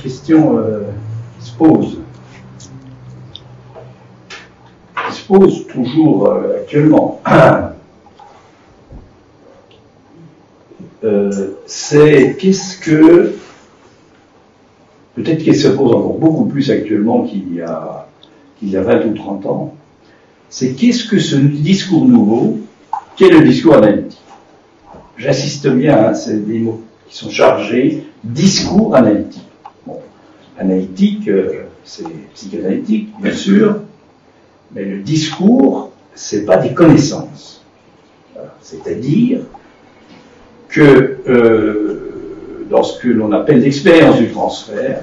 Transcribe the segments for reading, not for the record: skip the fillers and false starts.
question qui se pose. Qui se pose toujours actuellement. C'est qu'est-ce que, peut-être qu'elle se pose encore beaucoup plus actuellement qu'il y a 20 ou 30 ans, c'est qu'est-ce que ce discours nouveau, qu'est le discours analytique. J'insiste bien, hein, c'est des mots qui sont chargés, discours analytique. Bon, analytique, c'est psychanalytique, bien sûr, mais le discours, c'est pas des connaissances. Voilà. C'est-à-dire que dans ce que l'on appelle l'expérience du transfert,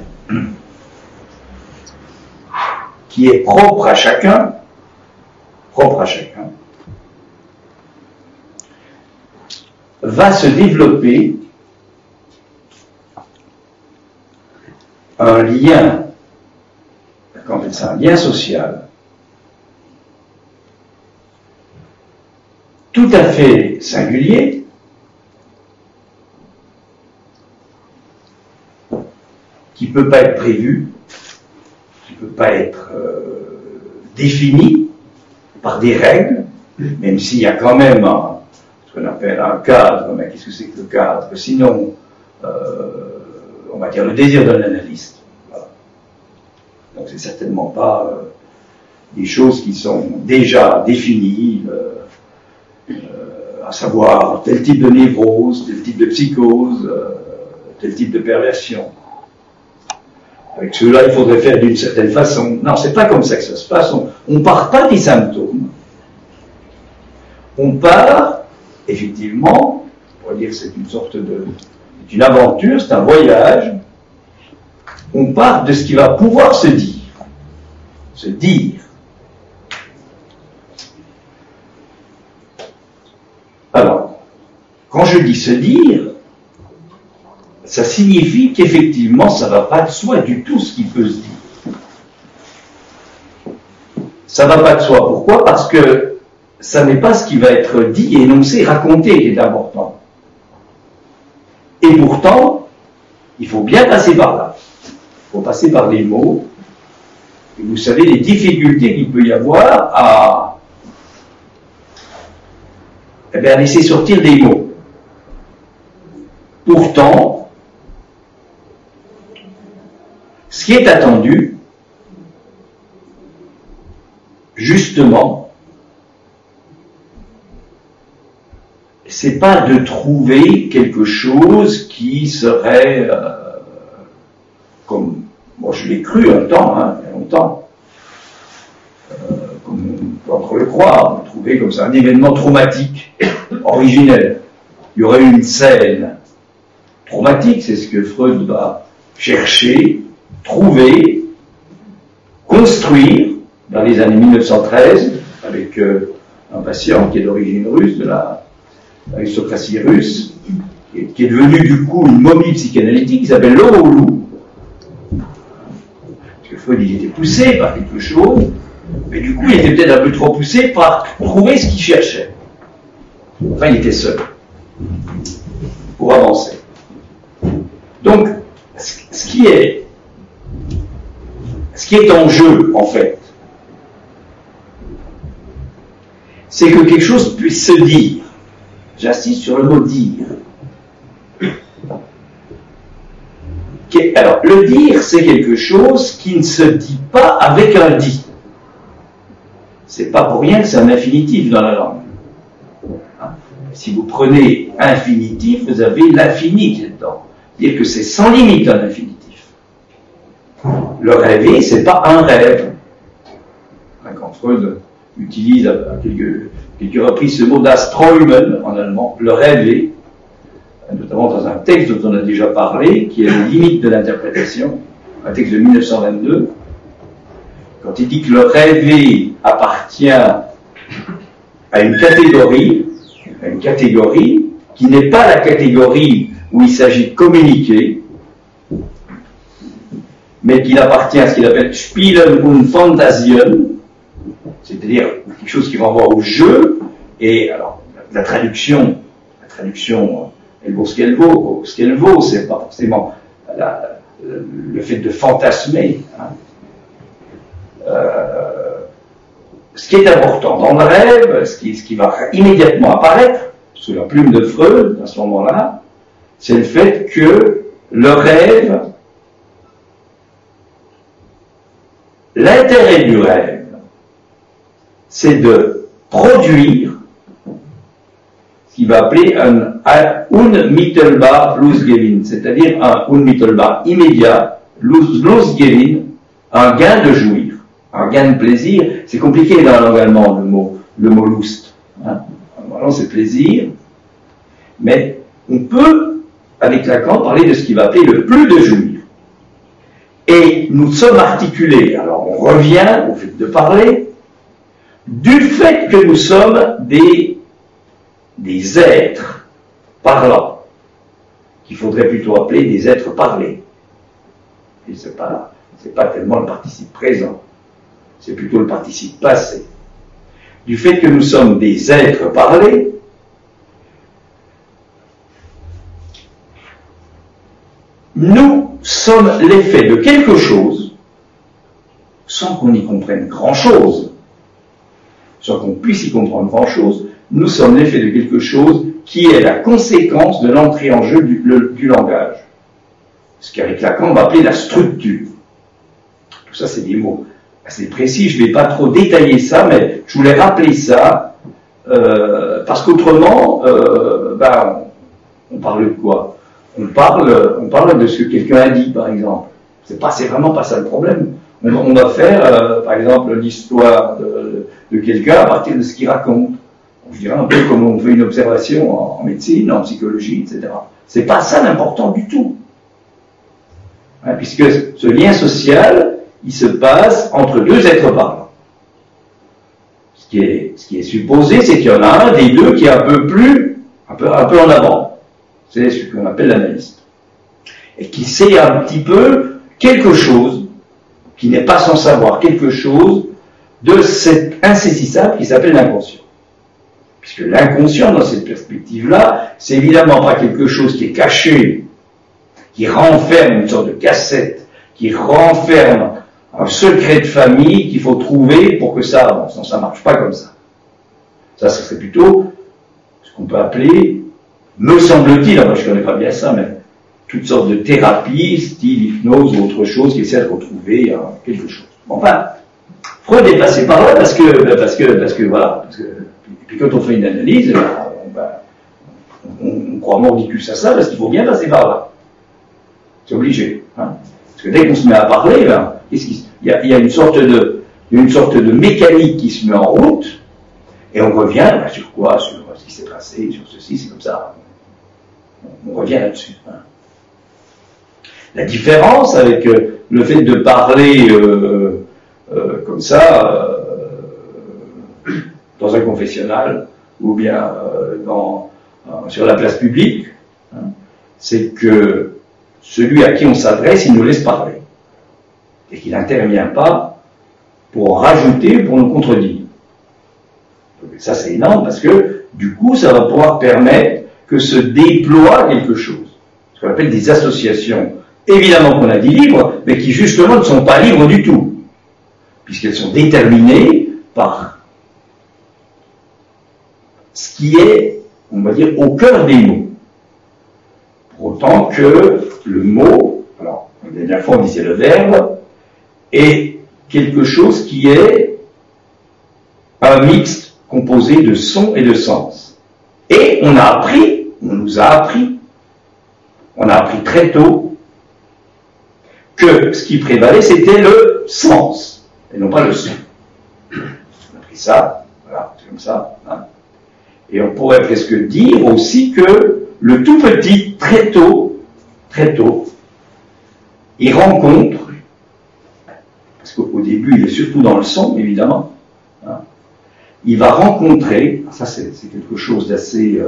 qui est propre à chacun, va se développer un lien, on appelle ça un lien social, tout à fait singulier, qui ne peut pas être prévu, qui ne peut pas être défini par des règles, même s'il y a quand même ce qu'on appelle un cadre. Mais qu'est-ce que c'est que le cadre? Sinon, on va dire le désir de l'analyste. Voilà. Donc c'est certainement pas des choses qui sont déjà définies, à savoir tel type de névrose, tel type de psychose, tel type de perversion. Avec ceux-là, il faudrait faire d'une certaine façon. Non, c'est pas comme ça que ça se passe. On part pas des symptômes. On part, effectivement, on pourrait dire que c'est une sorte c'est une aventure, c'est un voyage. On part de ce qui va pouvoir se dire. Se dire. Alors, quand je dis se dire, ça signifie qu'effectivement, ça ne va pas de soi du tout ce qui peut se dire. Ça ne va pas de soi. Pourquoi? Parce que ça n'est pas ce qui va être dit, énoncé, raconté qui est important. Et pourtant, il faut bien passer par là. Il faut passer par les mots. Et vous savez les difficultés qu'il peut y avoir à laisser sortir des mots. Pourtant, ce qui est attendu, justement, c'est pas de trouver quelque chose qui serait, comme, bon, je l'ai cru un temps, il y a longtemps, comme on peut encore le croire, de trouver comme ça un événement traumatique, originel. Il y aurait eu une scène traumatique, c'est ce que Freud va chercher, trouver, construire dans les années 1913 avec un patient qui est d'origine russe, de l'aristocratie russe, qui est devenu du coup une momie psychanalytique qui s'appelle Loroulou. Parce que Freud il était poussé par quelque chose, mais du coup il était peut-être un peu trop poussé par trouver ce qu'il cherchait. Enfin il était seul pour avancer. Donc ce qui est en jeu, en fait, c'est que quelque chose puisse se dire. J'insiste sur le mot dire. Alors, le dire, c'est quelque chose qui ne se dit pas avec un dit. C'est pas pour rien que c'est un infinitif dans la langue. Hein? Si vous prenez infinitif, vous avez l'infini qui est dedans. C'est-à-dire que c'est sans limite un infinitif. Le rêver, c'est pas un rêve. Quand Freud utilise à quelques reprises ce mot das Träumen en allemand, le rêver, notamment dans un texte dont on a déjà parlé, qui est la limite de l'interprétation, un texte de 1922, quand il dit que le rêver appartient à une catégorie qui n'est pas la catégorie où il s'agit de communiquer, mais qu'il appartient à ce qu'il appelle Spielen und Fantasien, c'est-à-dire quelque chose qui renvoie au jeu, et alors la traduction elle vaut ce qu'elle vaut, c'est pas forcément le fait de fantasmer. Hein. Ce qui est important dans le rêve, ce qui va immédiatement apparaître sous la plume de Freud à ce moment-là, c'est le fait que le rêve, l'intérêt du rêve, c'est de produire ce qu'il va appeler un unmittelbar Lustgewinn, c'est-à-dire un unmittelbar immédiat, Lustgewinn, un gain de jouir, un gain de plaisir. C'est compliqué dans la langue allemande le mot Lust. Hein. Normalement c'est plaisir, mais on peut, avec Lacan, parler de ce qu'il va appeler le plus de jouir. Et nous sommes articulés, alors on revient au fait de parler, du fait que nous sommes des êtres parlants, qu'il faudrait plutôt appeler des êtres parlés. Et c'est pas tellement le participe présent, c'est plutôt le participe passé. Du fait que nous sommes des êtres parlés, nous sommes l'effet de quelque chose, sans qu'on y comprenne grand-chose, sans qu'on puisse y comprendre grand-chose, nous sommes l'effet de quelque chose qui est la conséquence de l'entrée en jeu du langage. Ce qu'avec Lacan on va appeler la structure. Tout ça c'est des mots assez précis, je ne vais pas trop détailler ça, mais je voulais rappeler ça, parce qu'autrement, on parle de quoi? On parle de ce que quelqu'un a dit, par exemple. C'est vraiment pas ça le problème. On va faire, par exemple, l'histoire de quelqu'un à partir de ce qu'il raconte. Je dirais un peu comme on fait une observation en médecine, en psychologie, etc. C'est pas ça l'important du tout. Hein, puisque ce lien social, il se passe entre deux êtres parlants. Ce qui est supposé, c'est qu'il y en a un des deux qui est un peu en avant. C'est ce qu'on appelle l'analyste. Et qui sait un petit peu quelque chose, qui n'est pas sans savoir quelque chose, de cet insaisissable qui s'appelle l'inconscient. Puisque l'inconscient, dans cette perspective-là, c'est évidemment pas quelque chose qui est caché, qui renferme une sorte de cassette, qui renferme un secret de famille qu'il faut trouver pour que ça avance. Non, ça marche pas comme ça. Ça serait plutôt ce qu'on peut appeler, me semble-t-il, moi je connais pas bien ça, mais toutes sortes de thérapies, style hypnose ou autre chose, qui essaient de retrouver quelque chose. Enfin, Freud est passé par là parce que voilà, puis quand on fait une analyse, on croit mordicus à ça parce qu'il faut bien passer par là. C'est obligé. Hein. Parce que dès qu'on se met à parler, il y a une sorte de mécanique qui se met en route, et on revient sur quoi? Sur ce qui s'est passé, sur ceci, c'est comme ça. On revient là-dessus. Hein. La différence avec le fait de parler comme ça dans un confessionnal ou bien sur la place publique, hein, c'est que celui à qui on s'adresse, il nous laisse parler et qu'il n'intervient pas pour rajouter, pour nous contredire. Donc, ça c'est énorme parce que du coup ça va pouvoir permettre que se déploie quelque chose, ce qu'on appelle des associations, évidemment qu'on a dit libres, mais qui justement ne sont pas libres du tout, puisqu'elles sont déterminées par ce qui est, on va dire, au cœur des mots. Pour autant que le mot, alors la dernière fois on disait le verbe, est quelque chose qui est un mixte composé de sons et de sens. Et on nous a appris très tôt que ce qui prévalait c'était le sens, et non pas le son. On a appris ça, voilà, c'est comme ça. Hein. Et on pourrait presque dire aussi que le tout petit, très tôt, il rencontre, parce qu'au début il est surtout dans le son, évidemment, hein, il va rencontrer, ça c'est quelque chose d'assez,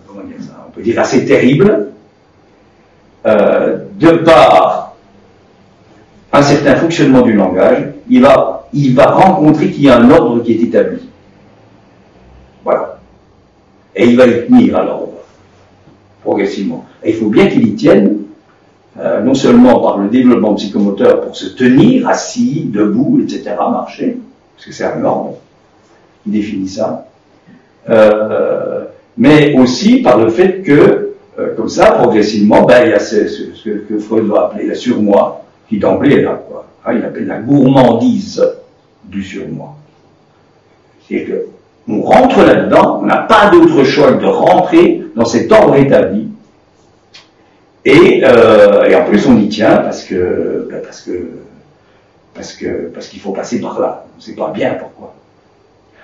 comment dire ça, on peut dire assez terrible, de par un certain fonctionnement du langage, il va rencontrer qu'il y a un ordre qui est établi. Voilà. Et il va y tenir à l'ordre. progressivement. Et il faut bien qu'il y tienne, non seulement par le développement psychomoteur pour se tenir assis, debout, etc., marcher, parce que c'est un ordre qui définit ça, mais aussi par le fait que, comme ça, progressivement, ben, il y a ce que Freud va appeler la surmoi, qui d'emblée est là, quoi. Ah, il appelle la gourmandise du surmoi. C'est-à-dire qu'on rentre là-dedans, on n'a pas d'autre choix que de rentrer dans cet ordre établi, et en plus on y tient parce qu'il faut passer par là. On ne sait pas bien pourquoi.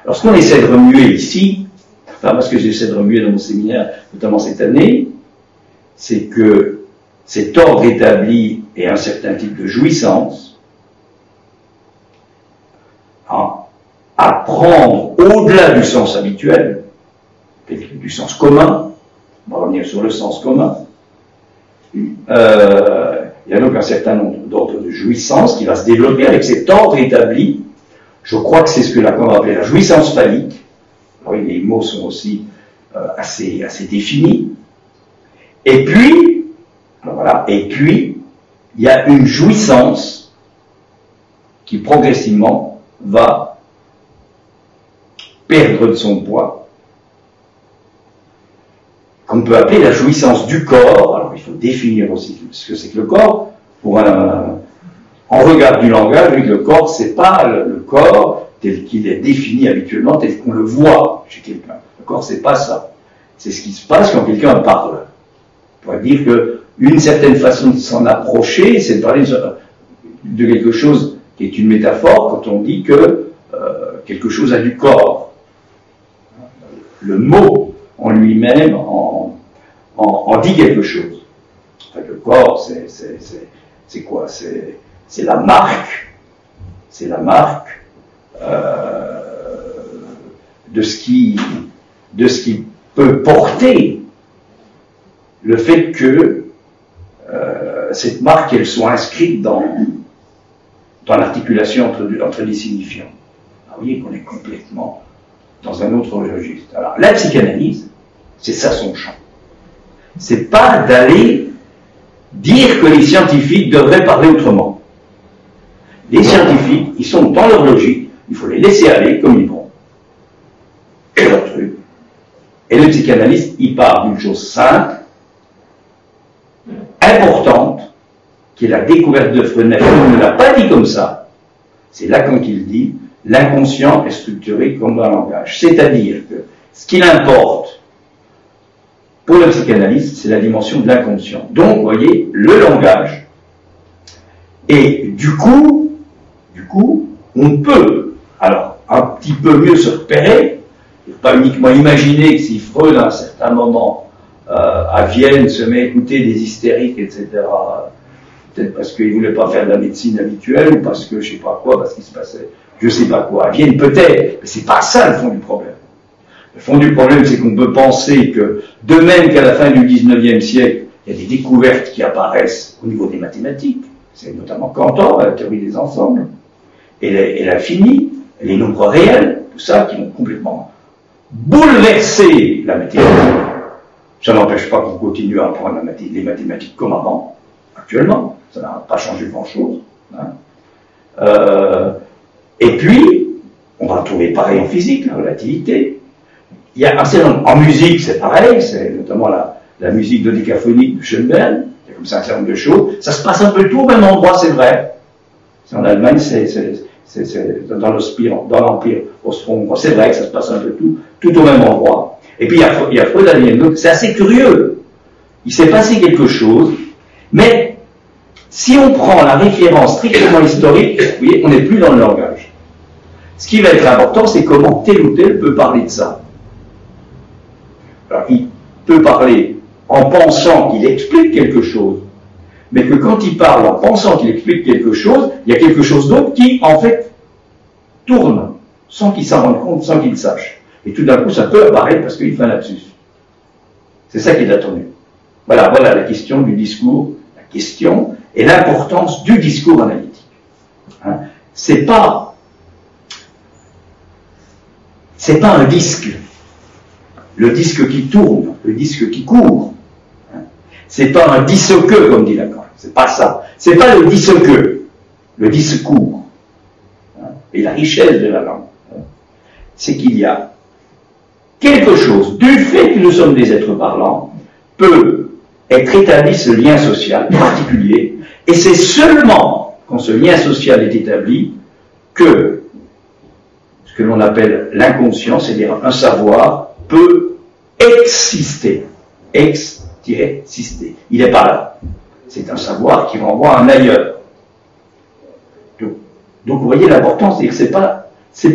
Alors ce qu'on essaie de remuer ici, enfin parce que j'essaie de remuer dans mon séminaire, notamment cette année, c'est que cet ordre établi et un certain type de jouissance, à prendre au-delà du sens habituel, du sens commun, on va revenir sur le sens commun, il y a donc un certain nombre d'ordres de jouissance qui va se développer avec cet ordre établi. Je crois que c'est ce que Lacan va appeler la jouissance phallique. Alors, les mots sont aussi assez définis. Et puis, alors voilà, et puis, il y a une jouissance qui progressivement va perdre de son poids, qu'on peut appeler la jouissance du corps. Alors il faut définir aussi ce que c'est que le corps. En regard du langage, le corps, c'est pas le corps tel qu'il est défini habituellement, tel qu'on le voit chez quelqu'un. Le corps, c'est pas ça. C'est ce qui se passe quand quelqu'un parle. On pourrait dire qu'une certaine façon de s'en approcher, c'est de parler de quelque chose qui est une métaphore quand on dit que quelque chose a du corps. Le mot en lui-même en dit quelque chose. En fait, le corps, c'est quoi? C'est la marque. C'est la marque de ce qui peut porter le fait que cette marque, elle soit inscrite dans l'articulation entre les signifiants. Alors, vous voyez qu'on est complètement dans un autre registre. Alors, la psychanalyse, c'est ça son champ. C'est pas d'aller dire que les scientifiques devraient parler autrement. Les scientifiques, ils sont dans leur logique, il faut les laisser aller comme ils vont. C'est leur truc. Et le psychanalyste, il part d'une chose simple, importante, qui est la découverte de Freud. On ne l'a pas dit comme ça. C'est Lacan qui le dit. L'inconscient est structuré comme un langage. C'est-à-dire que ce qu'il importe pour le psychanalyste, c'est la dimension de l'inconscient. Donc, vous voyez, le langage. Et du coup, on peut, alors, un petit peu mieux se repérer, et pas uniquement imaginer que si Freud, à un certain moment, à Vienne, se met à écouter des hystériques, etc., peut-être parce qu'il ne voulait pas faire de la médecine habituelle, ou parce que je ne sais pas quoi, parce qu'il se passait je ne sais pas quoi. À Vienne, peut-être, mais c'est pas ça le fond du problème. Le fond du problème, c'est qu'on peut penser que, de même qu'à la fin du XIXe siècle, il y a des découvertes qui apparaissent au niveau des mathématiques, c'est notamment Cantor, la théorie des ensembles, et l'infini, les nombres réels, tout ça, qui vont complètement bouleverser la mathématique. Ça n'empêche pas qu'on continue à apprendre les mathématiques comme avant, actuellement, ça n'a pas changé grand-chose. Et puis, on va trouver pareil en physique, la relativité. Il y a un certain nombre, en musique, c'est pareil, c'est notamment la musique dodécaphonique de Schoenberg, il y a comme ça un certain nombre de choses. Ça se passe un peu tout au même endroit, c'est vrai. C'est en Allemagne, c'est dans l'Empire austro-hongrois, c'est vrai que ça se passe un peu tout au même endroit. Et puis il y a Freud à Vienne, donc c'est assez curieux. Il s'est passé quelque chose, mais si on prend la référence strictement historique, vous voyez, on n'est plus dans le langage. Ce qui va être important, c'est comment tel ou tel peut parler de ça. Alors, il peut parler en pensant qu'il explique quelque chose, mais que quand il parle en pensant qu'il explique quelque chose, il y a quelque chose d'autre qui, en fait, tourne, sans qu'il s'en rende compte, sans qu'il le sache. Et tout d'un coup, ça peut apparaître parce qu'il fait un lapsus. C'est ça qui est attendu. Voilà la question du discours, la question et l'importance du discours analytique. C'est pas un disque, le disque qui tourne, le disque qui court. C'est pas un dis-ce-que, comme dit Lacan. C'est pas ça. C'est pas le dis-ce-que, le discours. Et la richesse de la langue, c'est qu'il y a quelque chose, du fait que nous sommes des êtres parlants, peut être établi ce lien social particulier, et c'est seulement quand ce lien social est établi que ce que l'on appelle l'inconscient, c'est-à-dire un savoir, peut exister. Ex-sister. Il n'est pas là. C'est un savoir qui renvoie à un ailleurs. Donc vous voyez l'importance, c'est que c'est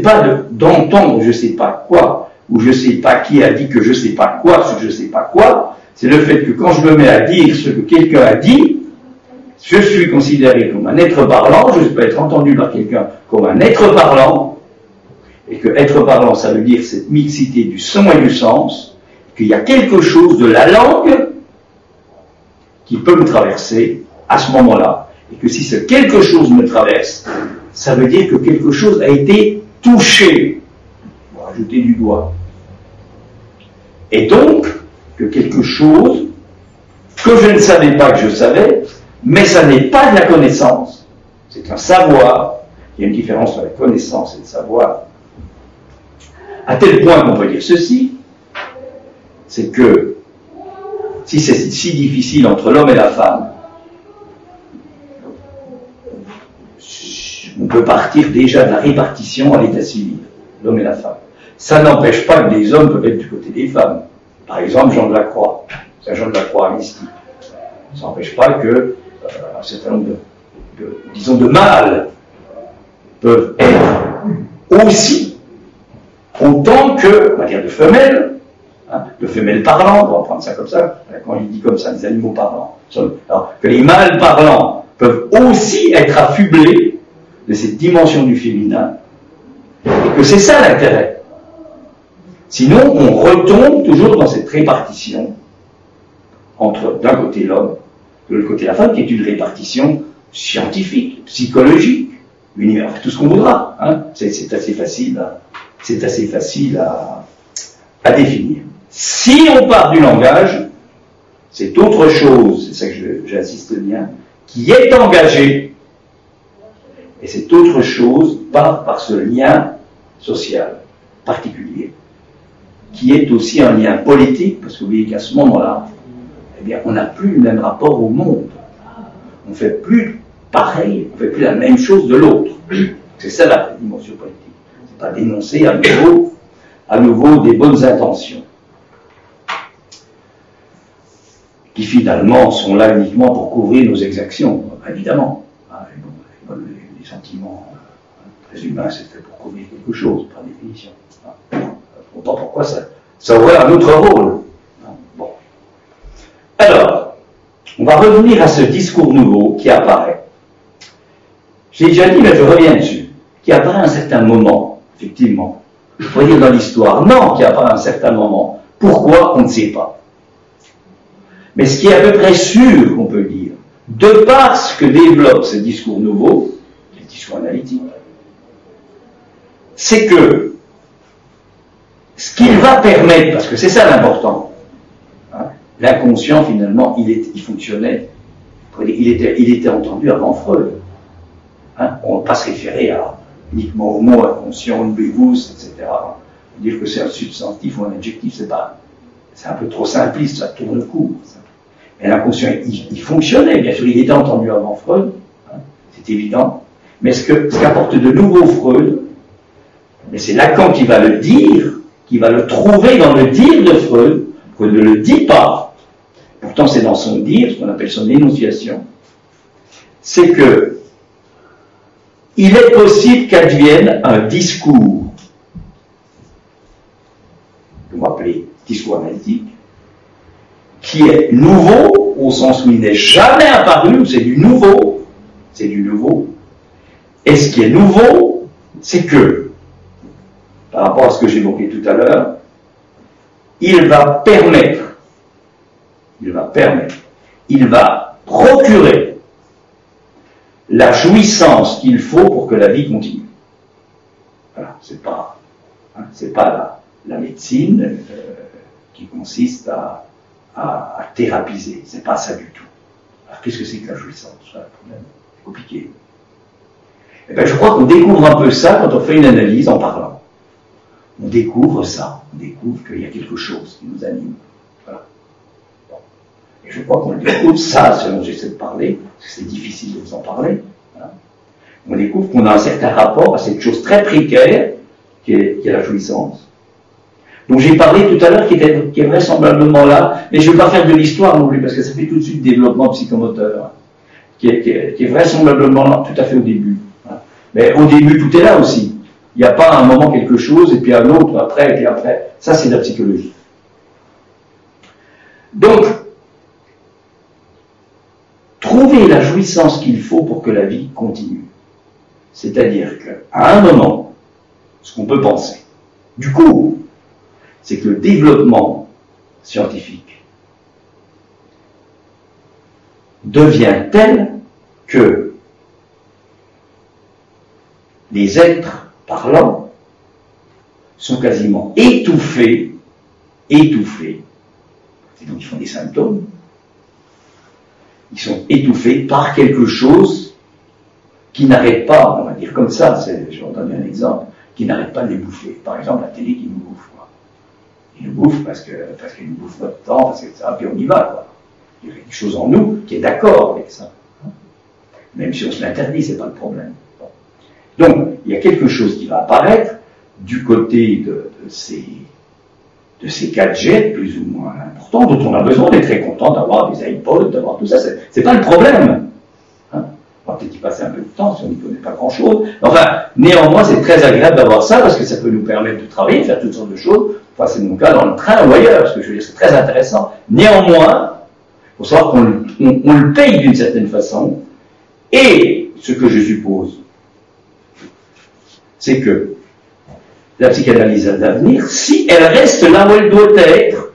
pas d'entendre je sais pas quoi, ou je sais pas qui a dit que je sais pas quoi, ce que je sais pas quoi. C'est le fait que quand je me mets à dire ce que quelqu'un a dit, je suis considéré comme un être parlant, je peux être entendu par quelqu'un comme un être parlant, et que être parlant, ça veut dire cette mixité du son et du sens, qu'il y a quelque chose de la langue qui peut me traverser à ce moment-là, et que si ce quelque chose me traverse, ça veut dire que quelque chose a été touché, on va rajouter du doigt, et donc que quelque chose que je ne savais pas que je savais, mais ça n'est pas de la connaissance, c'est un savoir. Il y a une différence entre la connaissance et le savoir, à tel point qu'on peut dire ceci, c'est que si c'est si difficile entre l'homme et la femme, on peut partir déjà de la répartition à l'état civil, l'homme et la femme. Ça n'empêche pas que les hommes peuvent être du côté des femmes. Par exemple, Jean de la Croix, c'est Jean de la Croix mystique. Ça n'empêche pas que un certain nombre de mâles peuvent être aussi, autant que, on va dire, de femelles, de femelles parlantes, on va prendre ça comme ça, quand il dit comme ça, des animaux parlants. Alors, que les mâles parlants peuvent aussi être affublés de cette dimension du féminin, et que c'est ça l'intérêt. Sinon, on retombe toujours dans cette répartition entre, d'un côté l'homme, de l'autre côté la femme, qui est une répartition scientifique, psychologique, univers, tout ce qu'on voudra. C'est assez facile à définir. Si on part du langage, c'est autre chose, c'est ça que j'insiste bien, qui est engagé, et c'est autre chose par ce lien social particulier, qui est aussi un lien politique, parce que vous voyez qu'à ce moment-là, eh bien, on n'a plus le même rapport au monde. On ne fait plus pareil, on ne fait plus la même chose de l'autre. C'est ça la dimension politique. C'est pas dénoncer à nouveau des bonnes intentions, qui finalement sont là uniquement pour couvrir nos exactions, évidemment. Les sentiments très humains, c'est fait pour couvrir quelque chose, par définition. Pourtant, pourquoi ça aurait un autre rôle. Bon. Alors, on va revenir à ce discours nouveau qui apparaît. Je l'ai déjà dit, mais je reviens dessus. Qui apparaît à un certain moment, effectivement. Je pourrais dire dans l'histoire, non, qui apparaît à un certain moment. Pourquoi, on ne sait pas. Mais ce qui est à peu près sûr qu'on peut dire, de par ce que développe ce discours nouveau, le discours analytique, c'est que ce qu'il va permettre, parce que c'est ça l'important, l'inconscient finalement, il fonctionnait, il était entendu avant Freud. On ne va pas se référer uniquement au mot inconscient, nuevus, etc. Dire que c'est un substantif ou un adjectif, c'est un peu trop simpliste, ça tourne le court. Mais l'inconscient, il fonctionnait, bien sûr, il était entendu avant Freud, c'est évident. Mais ce qu'apporte de nouveau Freud, mais c'est Lacan qui va le dire, qui va le trouver dans le dire de Freud, Freud ne le dit pas, pourtant c'est dans son dire, ce qu'on appelle son énonciation, c'est que il est possible qu'advienne un discours, que vous appelez discours analytique, qui est nouveau, au sens où il n'est jamais apparu, c'est du nouveau, et ce qui est nouveau, c'est que, par rapport à ce que j'évoquais tout à l'heure, il va procurer la jouissance qu'il faut pour que la vie continue. Voilà, c'est pas la médecine qui consiste à à thérapiser. C'est pas ça du tout. Alors qu'est-ce que c'est que la jouissance? C'est un problème compliqué. Eh bien, je crois qu'on découvre un peu ça quand on fait une analyse en parlant. On découvre ça. On découvre qu'il y a quelque chose qui nous anime. Voilà. Bon. Et je crois qu'on découvre ça, selon j'essaie de parler, parce que c'est difficile de vous en parler. Voilà. On découvre qu'on a un certain rapport à cette chose très précaire qui est la jouissance. Donc j'ai parlé tout à l'heure qui est vraisemblablement là, mais je ne vais pas faire de l'histoire non plus, parce que ça fait tout de suite développement psychomoteur, qui est vraisemblablement là, tout à fait au début. Hein. Mais au début, tout est là aussi. Il n'y a pas un moment quelque chose, et puis un autre après, et puis après. Ça, c'est de la psychologie. Donc, trouver la jouissance qu'il faut pour que la vie continue. C'est-à-dire qu'à un moment, ce qu'on peut penser, du coup, c'est que le développement scientifique devient tel que les êtres parlants sont quasiment étouffés, c'est donc ils font des symptômes, ils sont étouffés par quelque chose qui n'arrête pas, on va dire comme ça, je vais vous donner un exemple, qui n'arrête pas de les bouffer. Par exemple, la télé qui nous bouffe. Il nous bouffe parce qu'il nous bouffe notre temps, parce que ça, puis on y va, quoi. Il y a quelque chose en nous qui est d'accord avec ça. Même si on se l'interdit, c'est pas le problème. Bon. Donc, il y a quelque chose qui va apparaître du côté de ces gadgets plus ou moins importants, dont on a besoin d'être très content d'avoir des iPods, d'avoir tout ça. C'est pas le problème. Hein, on va peut-être y passer un peu de temps si on n'y connaît pas grand-chose. Enfin, néanmoins, c'est très agréable d'avoir ça parce que ça peut nous permettre de travailler, de faire toutes sortes de choses. Enfin, c'est mon cas dans le train ou ailleurs, parce que je veux dire, c'est très intéressant. Néanmoins, il faut savoir qu'on le paye d'une certaine façon. Et ce que je suppose, c'est que la psychanalyse d'avenir, si elle reste là où elle doit être,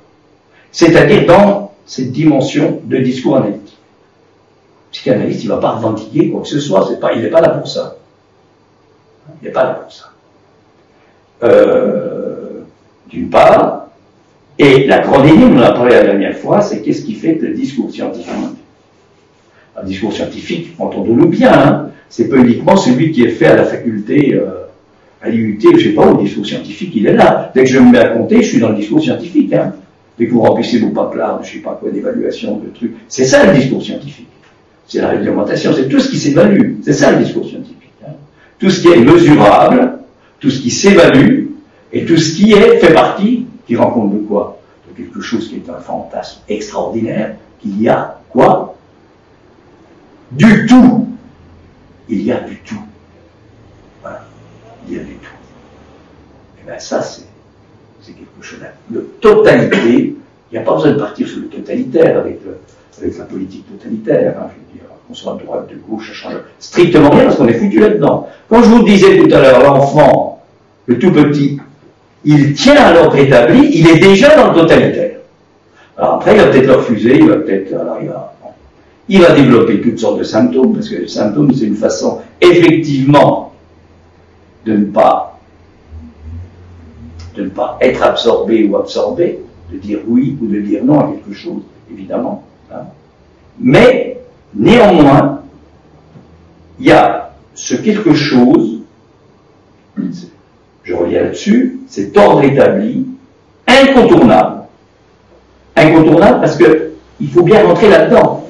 c'est-à-dire dans cette dimension de discours analytique. Le psychanalyste, il ne va pas revendiquer quoi que ce soit, il n'est pas là pour ça. Il n'est pas là pour ça. D'une part, et la grande énigme, on en a parlé la dernière fois, c'est qu'est-ce qui fait que le discours scientifique, un discours scientifique, entendons-nous bien, hein, c'est pas uniquement celui qui est fait à la faculté, à l'IUT, je sais pas où, le discours scientifique, il est là. Dès que je me mets à compter, je suis dans le discours scientifique, hein. Dès que vous remplissez vos paplards, je sais pas quoi, d'évaluation, de trucs, c'est ça le discours scientifique. C'est la réglementation, c'est tout ce qui s'évalue, c'est ça le discours scientifique. Hein. Tout ce qui est mesurable, tout ce qui s'évalue, et tout ce qui fait partie, qui rend compte de quoi? De quelque chose qui est un fantasme extraordinaire, qu'il y a quoi? Du tout. Il y a du tout. Voilà. Il y a du tout. Et bien ça, c'est quelque chose de totalité. Il n'y a pas besoin de partir sur le totalitaire avec la politique totalitaire. Hein, je veux dire, qu'on soit de droite, de gauche, ça change strictement rien parce qu'on est foutu là-dedans. Quand je vous disais tout à l'heure, l'enfant, le tout petit, il tient à l'ordre établi, il est déjà dans le totalitaire. Alors après, il va peut-être le refuser, il va développer toutes sortes de symptômes, parce que les symptômes, c'est une façon, effectivement, de ne pas être absorbé ou absorbé, de dire oui ou de dire non à quelque chose, évidemment. Hein. Mais, néanmoins, il y a ce quelque chose, je reviens là-dessus, cet ordre établi, incontournable. Incontournable parce qu'il faut bien rentrer là-dedans.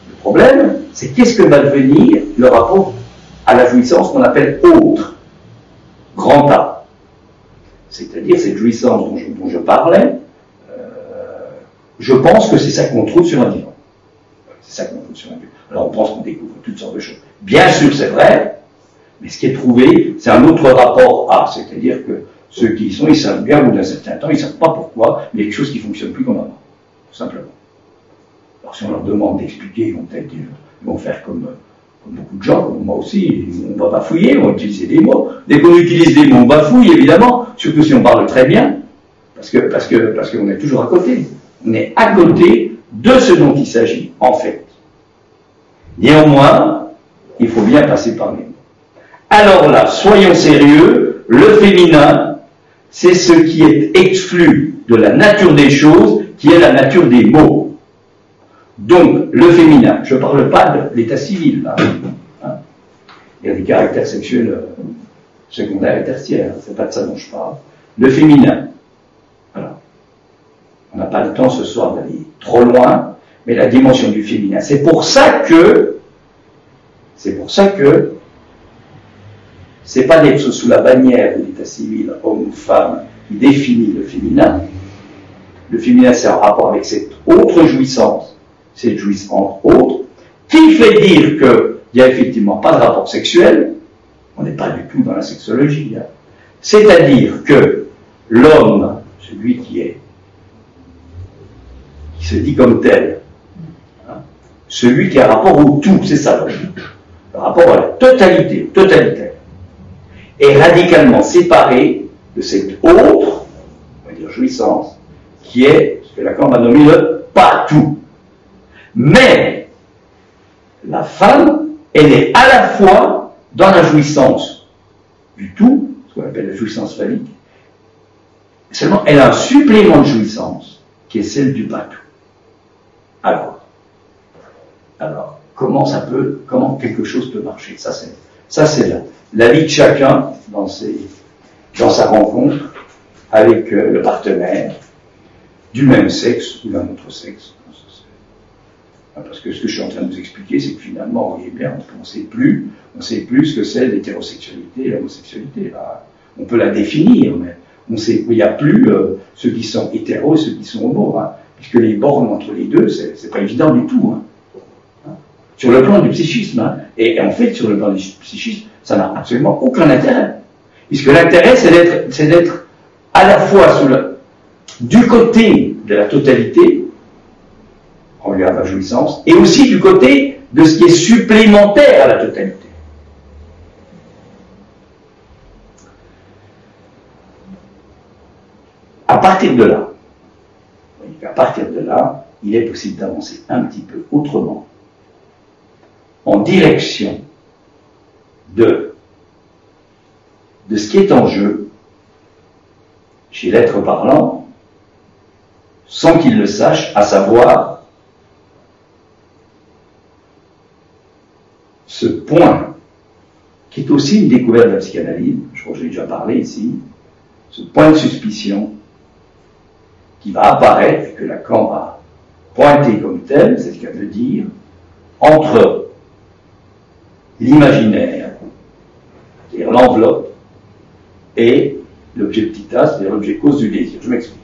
Le problème, c'est qu'est-ce que va devenir le rapport à la jouissance qu'on appelle autre, grand A. C'est-à-dire cette jouissance dont je parlais, je pense que c'est ça qu'on trouve sur un divan. C'est ça qu'on trouve sur un divan. Alors on pense qu'on découvre toutes sortes de choses. Bien sûr, c'est vrai, mais ce qui est trouvé, c'est un autre rapport à, c'est-à-dire que ceux qui y sont, ils savent bien, au bout d'un certain temps, ils ne savent pas pourquoi, mais il y a quelque chose qui ne fonctionne plus comme avant, tout simplement. Alors si on leur demande d'expliquer, ils vont faire comme beaucoup de gens, comme moi aussi, on va bafouiller, on va utiliser des mots. Dès qu'on utilise des mots, on bafouille, évidemment, surtout si on parle très bien, parce qu'on est toujours à côté. On est à côté de ce dont il s'agit, en fait. Néanmoins, il faut bien passer par les mots. Alors là, soyons sérieux, le féminin, c'est ce qui est exclu de la nature des choses, qui est la nature des mots. Donc, le féminin, je ne parle pas de l'état civil, là. Hein. Il y a des caractères sexuels secondaires et tertiaires, c'est pas de ça dont je parle. Le féminin, voilà. On n'a pas le temps ce soir d'aller trop loin, mais la dimension du féminin. C'est pour ça que c'est pas d'être sous la bannière de l'état civil, homme ou femme, qui définit le féminin. Le féminin, c'est en rapport avec cette autre jouissance, cette jouissance autre, qui fait dire qu'il n'y a effectivement pas de rapport sexuel. On n'est pas du tout dans la sexologie. Hein. C'est-à-dire que l'homme, celui qui se dit comme tel, hein, celui qui a rapport au tout, c'est ça, le rapport à la totalité, totalitaire, est radicalement séparé de cette autre, on va dire jouissance, qui est ce que Lacan va nommer le pas tout. Mais la femme, elle est à la fois dans la jouissance du tout, ce qu'on appelle la jouissance phallique, seulement elle a un supplément de jouissance qui est celle du pas tout. Alors, comment quelque chose peut marcher? Ça c'est la vie de chacun dans sa rencontre avec le partenaire du même sexe ou d'un autre sexe. Parce que ce que je suis en train de vous expliquer, c'est que finalement, vous voyez bien, on ne sait plus ce que c'est l'hétérosexualité et l'homosexualité. On peut la définir, mais on sait qu'il n'y a plus ceux qui sont hétéros et ceux qui sont homos, hein, puisque les bornes entre les deux, c'est pas évident du tout. Hein. Sur le plan du psychisme, hein, et en fait, sur le plan du psychisme, ça n'a absolument aucun intérêt. Puisque l'intérêt, c'est d'être à la fois du côté de la totalité, en lui a la jouissance, et aussi du côté de ce qui est supplémentaire à la totalité. À partir de là, il est possible d'avancer un petit peu autrement, en direction de ce qui est en jeu chez l'être parlant, sans qu'il le sache, à savoir ce point qui est aussi une découverte de la psychanalyse, je crois que j'ai déjà parlé ici, ce point de suspicion qui va apparaître, que Lacan va pointer comme tel, c'est ce qu'elle veut dire, entre l'imaginaire, c'est-à-dire l'enveloppe, et l'objectitas, c'est-à-dire l'objet cause du désir. Je m'explique.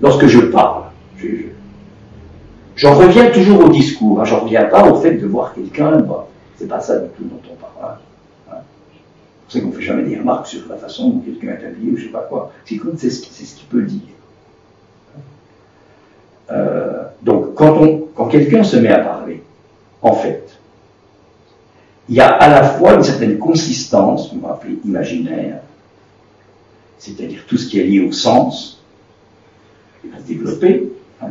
Lorsque je parle, j'en reviens toujours au discours, hein, j'en reviens pas au fait de voir quelqu'un, bon, c'est pas ça du tout dont on parle. Hein. C'est qu'on ne fait jamais des remarques sur la façon dont quelqu'un est habillé ou je sais pas quoi. C'est ce qu'il peut dire. Donc, quand quelqu'un se met à parler, en fait, il y a à la fois une certaine consistance, qu'on va appeler imaginaire, c'est-à-dire tout ce qui est lié au sens, qui va se développer, hein,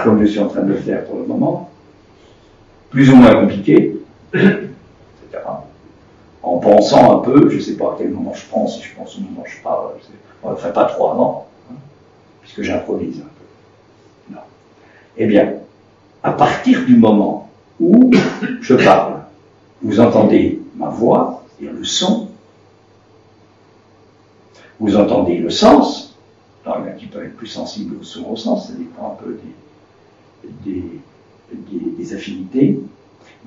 comme je suis en train de le faire pour le moment, plus ou moins compliqué, etc. En pensant un peu, je ne sais pas à quel moment je pense, si je pense au moment où je parle, on ne le ferait pas trop avant, hein, puisque j'improvise un peu. Non. Eh bien, à partir du moment où je parle, vous entendez ma voix, c'est-à-dire le son, vous entendez le sens, alors il y en a qui peuvent être plus sensibles au son, au sens, ça dépend un peu des affinités,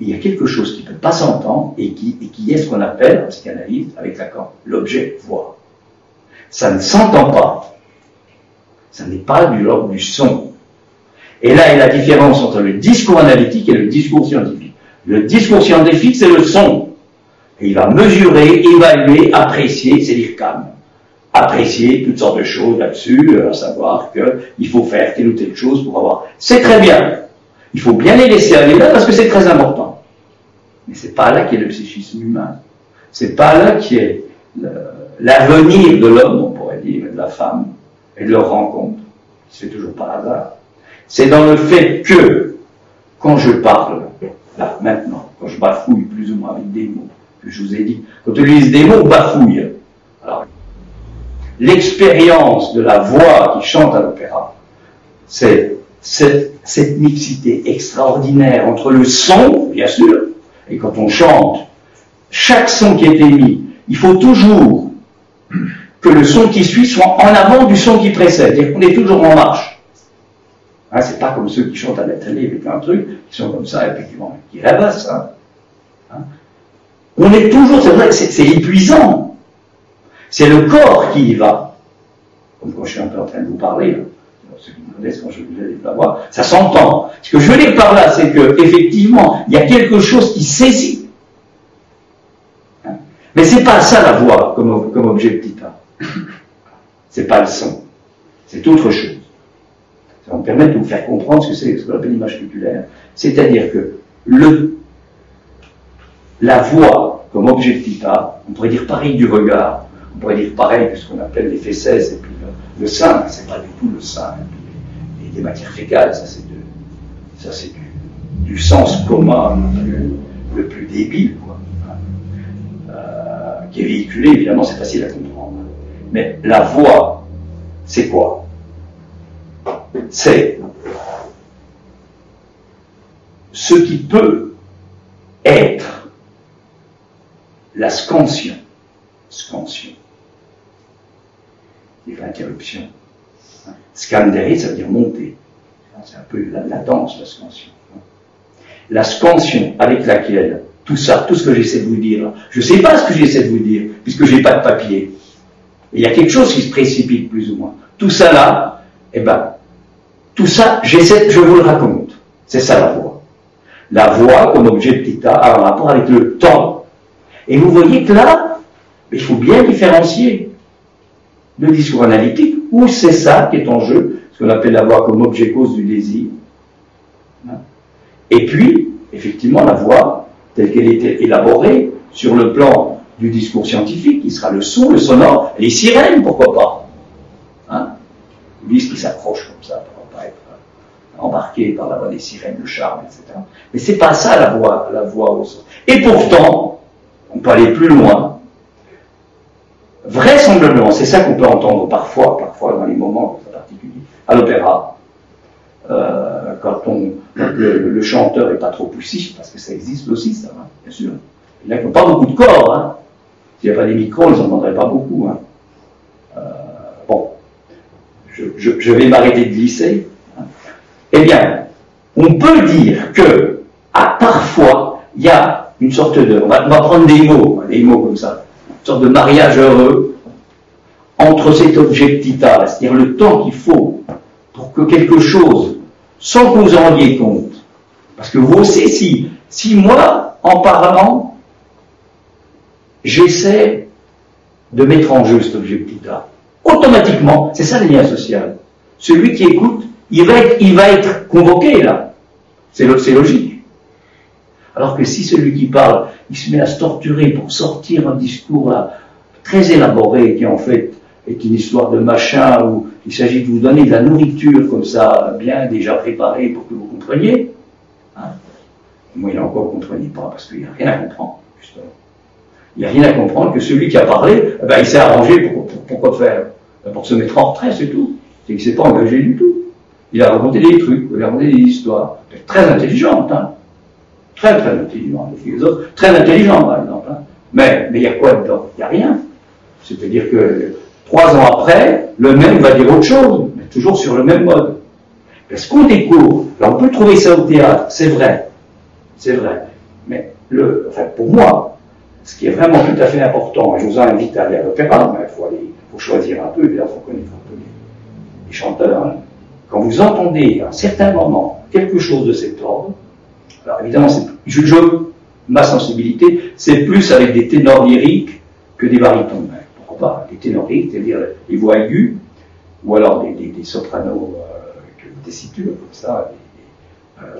mais il y a quelque chose qui ne peut pas s'entendre et qui est ce qu'on appelle, en psychanalyse, avec Lacan, l'objet voix. Ça ne s'entend pas. Ça n'est pas du l'ordre du son. Et là est la différence entre le discours analytique et le discours scientifique. Le discours scientifique, c'est le son. Et il va mesurer, évaluer, apprécier, c'est l'IRCAM. Apprécier toutes sortes de choses là-dessus, à savoir qu'il faut faire telle ou telle chose pour avoir... C'est très bien. Il faut bien les laisser aller là parce que c'est très important. Mais c'est pas là qu'est le psychisme humain. C'est pas là qu'est l'avenir de l'homme, on pourrait dire, et de la femme, et de leur rencontre. C'est toujours par hasard. C'est dans le fait que, quand je parle, là, maintenant, quand je bafouille plus ou moins avec des mots, que je vous ai dit, quand on utilise des mots, on bafouille. Alors, l'expérience de la voix qui chante à l'opéra, c'est cette mixité extraordinaire entre le son, bien sûr, et quand on chante, chaque son qui est émis, il faut toujours que le son qui suit soit en avant du son qui précède, c'est-à-dire qu'on est toujours en marche. Hein, c'est pas comme ceux qui chantent à la télé avec un truc, qui sont comme ça, et puis qui rêvassent. Hein. On est toujours, c'est vrai, c'est épuisant. C'est le corps qui y va. Comme quand je suis un peu en train de vous parler, hein. Ceux qui me connaissent, quand je vous ai la voix, ça s'entend. Ce que je veux dire par là, c'est que effectivement, il y a quelque chose qui saisit. Hein. Mais c'est pas ça la voix comme objet de Tita. C'est pas le son. C'est autre chose. Ça va me permettre de vous faire comprendre ce que c'est ce qu'on appelle l'image culturelle. C'est-à-dire que la voix comme objet de Tita, on pourrait dire pareil du regard, on pourrait dire pareil que ce qu'on appelle les fesses et puis le sein, c'est pas du tout le sein, et des matières fécales, ça c'est du sens commun le plus débile, quoi, qui est véhiculé, évidemment c'est facile à comprendre. Mais la voix, c'est quoi? C'est ce qui peut être la scansion. Scansion. C'est l'interruption. Scandere, ça veut dire monter. C'est un peu la danse, la scansion. La scansion avec laquelle tout ça, tout ce que j'essaie de vous dire, je ne sais pas ce que j'essaie de vous dire, puisque je n'ai pas de papier. Il y a quelque chose qui se précipite plus ou moins. Tout ça là, eh ben, tout ça, je vous le raconte. C'est ça la voix. La voix, comme objet de Tita, a un rapport avec le temps. Et vous voyez que là, il faut bien différencier le discours analytique, où c'est ça qui est en jeu, ce qu'on appelle la voix comme objet-cause du désir. Et puis, effectivement, la voix, telle qu'elle était élaborée sur le plan du discours scientifique, qui sera le son, le sonore, les sirènes, pourquoi pas. Hein, Ulysse qui s'accroche comme ça, pour ne pas être embarqué par la voix des sirènes, le charme, etc. Mais c'est pas ça la voix au sens. Et pourtant, on peut aller plus loin. Vraisemblablement, c'est ça qu'on peut entendre parfois dans les moments particuliers, à l'opéra, quand le chanteur n'est pas trop poussif, parce que ça existe aussi, ça, hein, bien sûr. Il n'y a pas beaucoup de corps, hein. S'il n'y a pas des micros, ils n'entendraient pas beaucoup. Hein. Bon, je vais m'arrêter de glisser. Hein. Eh bien, on peut dire que, parfois, il y a une sorte de... On va prendre des mots comme ça. Une sorte de mariage heureux entre cet objet de Tita, c'est-à-dire le temps qu'il faut pour que quelque chose, sans que vous en rendiez compte, parce que vous aussi, si moi, en parlant, j'essaie de mettre en jeu cet objet de Tita, automatiquement, c'est ça le lien social. Celui qui écoute, il va être convoqué là. C'est logique. Alors que si celui qui parle, il se met à se torturer pour sortir un discours là, très élaboré, qui en fait est une histoire de machin, où il s'agit de vous donner de la nourriture comme ça, bien déjà préparée pour que vous compreniez, hein. Moi, il encore, vous ne comprenez pas, parce qu'il n'y a rien à comprendre, justement. Il n'y a rien à comprendre que celui qui a parlé, ben, il s'est arrangé pour quoi faire? Pour se mettre en retrait, c'est tout. C'est qu'il ne s'est pas engagé du tout. Il a raconté des trucs, il a raconté des histoires, très intelligentes, hein. Très intelligent, les philosophes, très intelligent par exemple. Hein. Mais il y a quoi dedans? Il n'y a rien. C'est-à-dire que 3 ans après, le même va dire autre chose, mais toujours sur le même mode. Parce qu'on découvre, alors on peut trouver ça au théâtre, c'est vrai, mais pour moi, ce qui est vraiment tout à fait important, et je vous invite à aller à l'opéra, mais il faut choisir un peu, il faut connaître un peu les chanteurs. Hein. Quand vous entendez à un certain moment quelque chose de cet ordre, alors évidemment, ma sensibilité, c'est plus avec des ténors lyriques que des barytons. Pourquoi pas? Des ténors lyriques, c'est-à-dire les voix aiguës, ou alors des sopranos, des tessitures comme ça,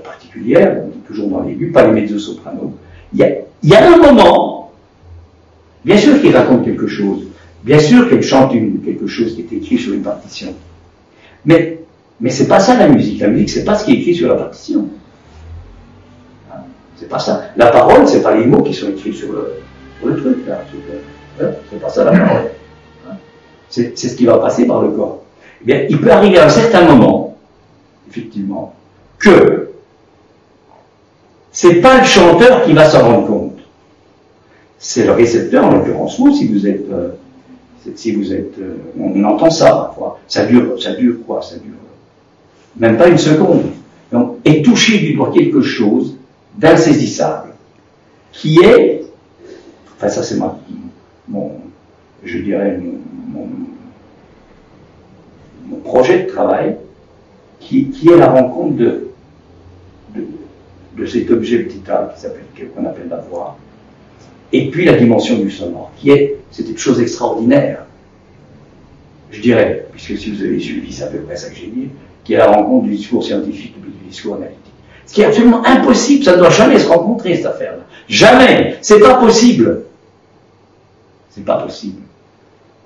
particulières, toujours dans l'aigu, pas les mezzo-sopranos. Il y a un moment, bien sûr qu'il raconte quelque chose, bien sûr qu'elle chante quelque chose qui est écrit sur une partition. Mais c'est pas ça la musique. La musique, c'est pas ce qui est écrit sur la partition. C'est pas ça. La parole, c'est pas les mots qui sont écrits sur le truc, là. C'est pas ça la parole. c'est ce qui va passer par le corps. Eh bien, il peut arriver à un certain moment, effectivement, que c'est pas le chanteur qui va s'en rendre compte. C'est le récepteur, en l'occurrence vous, si vous êtes, on entend ça parfois. Ça dure quoi? Ça dure même pas une seconde. Donc, est touché du doigt quelque chose d'insaisissable, qui est, enfin ça c'est je dirais mon projet de travail, qui est la rencontre de cet objet vital qu'on appelle la voix, et puis la dimension du sonore, c'est une chose extraordinaire, je dirais, puisque si vous avez suivi, c'est à peu près ça que j'ai dit, qui est la rencontre du discours scientifique et du discours analytique. Ce qui est absolument impossible, ça ne doit jamais se rencontrer, cette affaire-là. Jamais! C'est pas possible! C'est pas possible.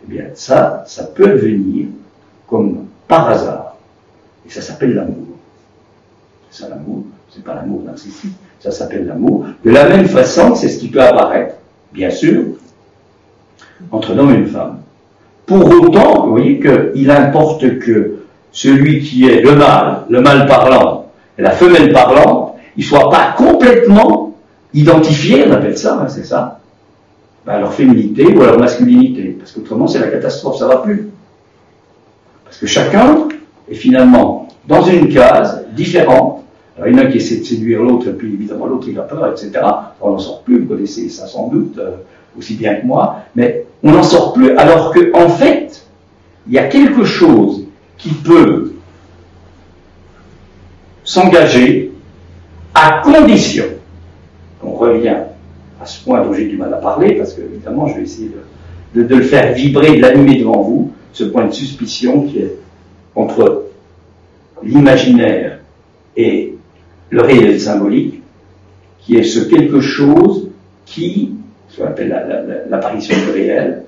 Eh bien, ça peut venir comme par hasard. Et ça s'appelle l'amour. C'est ça l'amour. C'est pas l'amour narcissique. Ça s'appelle l'amour. De la même façon, c'est ce qui peut apparaître, bien sûr, entre un homme et une femme. Pour autant, vous voyez qu'il importe que celui qui est le mâle parlant, et la femelle parlante, ils ne soient pas complètement identifiés, on appelle ça, hein, c'est ça, à leur féminité ou à leur masculinité. Parce qu'autrement, c'est la catastrophe, ça ne va plus. Parce que chacun est finalement dans une case différente. Alors, il y en a qui essaie de séduire l'autre, et puis évidemment l'autre il a peur, etc. On n'en sort plus, vous connaissez ça sans doute, aussi bien que moi, mais on n'en sort plus, alors qu'en fait, il y a quelque chose qui peut s'engager à condition, on revient à ce point dont j'ai du mal à parler, parce que évidemment je vais essayer de le faire vibrer, de l'animer devant vous, ce point de suspicion qui est entre l'imaginaire et le réel symbolique, qui est ce quelque chose ce qu'on appelle l'apparition du réel,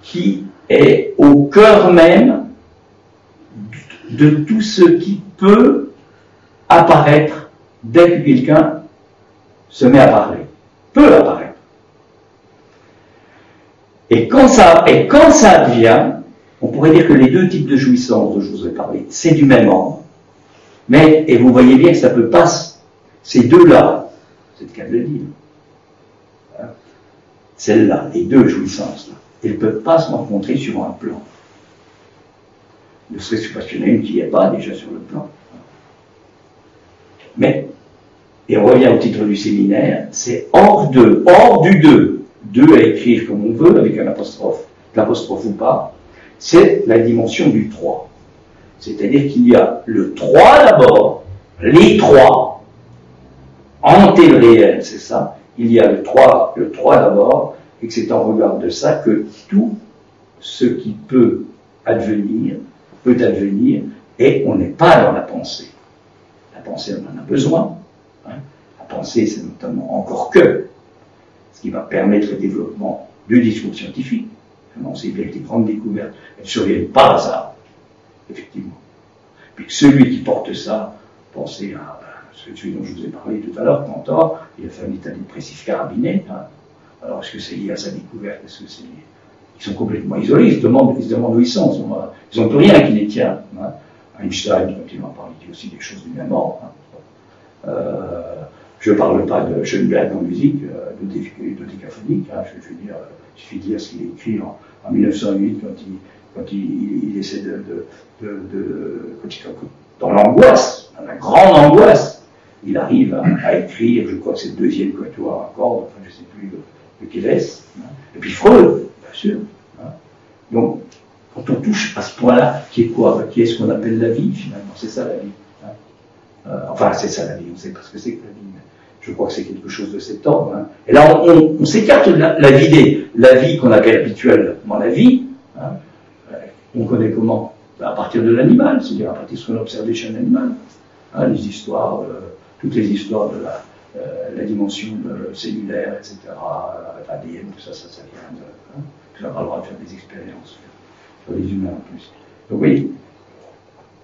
qui est au cœur même de tout ce qui peut apparaître dès que quelqu'un se met à parler. Peut apparaître. Et quand ça advient, on pourrait dire que les deux types de jouissance dont je vous ai parlé, c'est du même ordre. Mais, et vous voyez bien que ça peut pas, ces deux-là, c'est le cas de le dire, hein, celles-là, les deux jouissances-là, elles ne peuvent pas se rencontrer sur un plan. Ne serait-ce parce qu'il y en a une qui n'est pas déjà sur le plan. Mais, et on revient au titre du séminaire, c'est hors du deux. Deux à écrire comme on veut, avec un apostrophe, l'apostrophe ou pas, c'est la dimension du 3. C'est-à-dire qu'il y a le 3 d'abord, les 3, hanter le réel, c'est ça. Il y a le 3 d'abord, et que c'est en regard de ça que tout ce qui peut advenir, et on n'est pas dans la pensée. La pensée, on en a besoin. Hein. La pensée, c'est notamment encore que ce qui va permettre le développement du discours scientifique. On sait bien que les grandes découvertes, elles ne surviennent pas par hasard, effectivement. Puis que celui qui porte ça, pensez à celui dont je vous ai parlé tout à l'heure, Cantor, il a fait un état dépressif carabiné. Hein. Alors, est-ce que c'est lié à sa découverte? Est-ce que c'est lié? Ils sont complètement isolés, ils se demandent où ils sont. Ils n'ont plus rien qui les tient. Hein. Einstein, quand il en parle, il dit aussi des choses du même ordre. Hein. Je ne parle pas de Schoenberg en musique, de décaphonique. Hein. Je veux dire, il suffit de dire ce qu'il a écrit en 1908 quand il essaie dans l'angoisse, dans la grande angoisse, il arrive à écrire, je crois que c'est le deuxième quatuor à cordes, enfin je ne sais plus lequel est-ce. Hein. Et puis Freud, bien sûr. Hein. Donc, quand on touche à ce point-là, qui est quoi? Qui est ce qu'on appelle la vie, finalement? C'est ça la vie. Hein. Enfin, c'est ça la vie, on sait pas ce que c'est que la vie, mais je crois que c'est quelque chose de cet ordre. Hein. Et là, on s'écarte de la vie qu'on appelle habituellement la vie. Hein. On connaît comment? À partir de l'animal, c'est-à-dire à partir de ce qu'on observe chez un animal. Hein, les histoires, toutes les histoires de la dimension cellulaire, etc., ADN, tout ça vient de... Hein, tout ça va le droit de faire des expériences sur les humains en plus. Donc oui,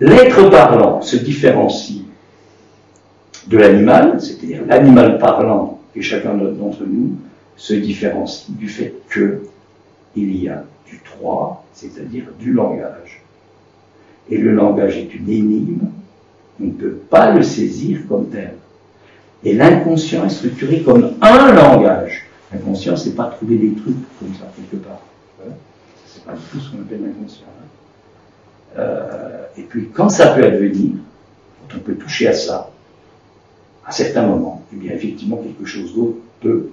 l'être parlant se différencie de l'animal, c'est-à-dire l'animal parlant, et chacun d'entre nous se différencie du fait que il y a du 3, c'est-à-dire du langage. Et le langage est une énigme, on ne peut pas le saisir comme tel. Et l'inconscient est structuré comme un langage. L'inconscient, c'est pas trouver des trucs comme ça, quelque part. Voilà. C'est pas du tout ce qu'on appelle l'inconscient. Et puis, quand ça peut advenir, quand on peut toucher à ça, à certains moments, eh bien, effectivement, quelque chose d'autre peut,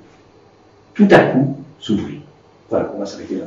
tout à coup, s'ouvrir. Voilà, on va s'arrêter là.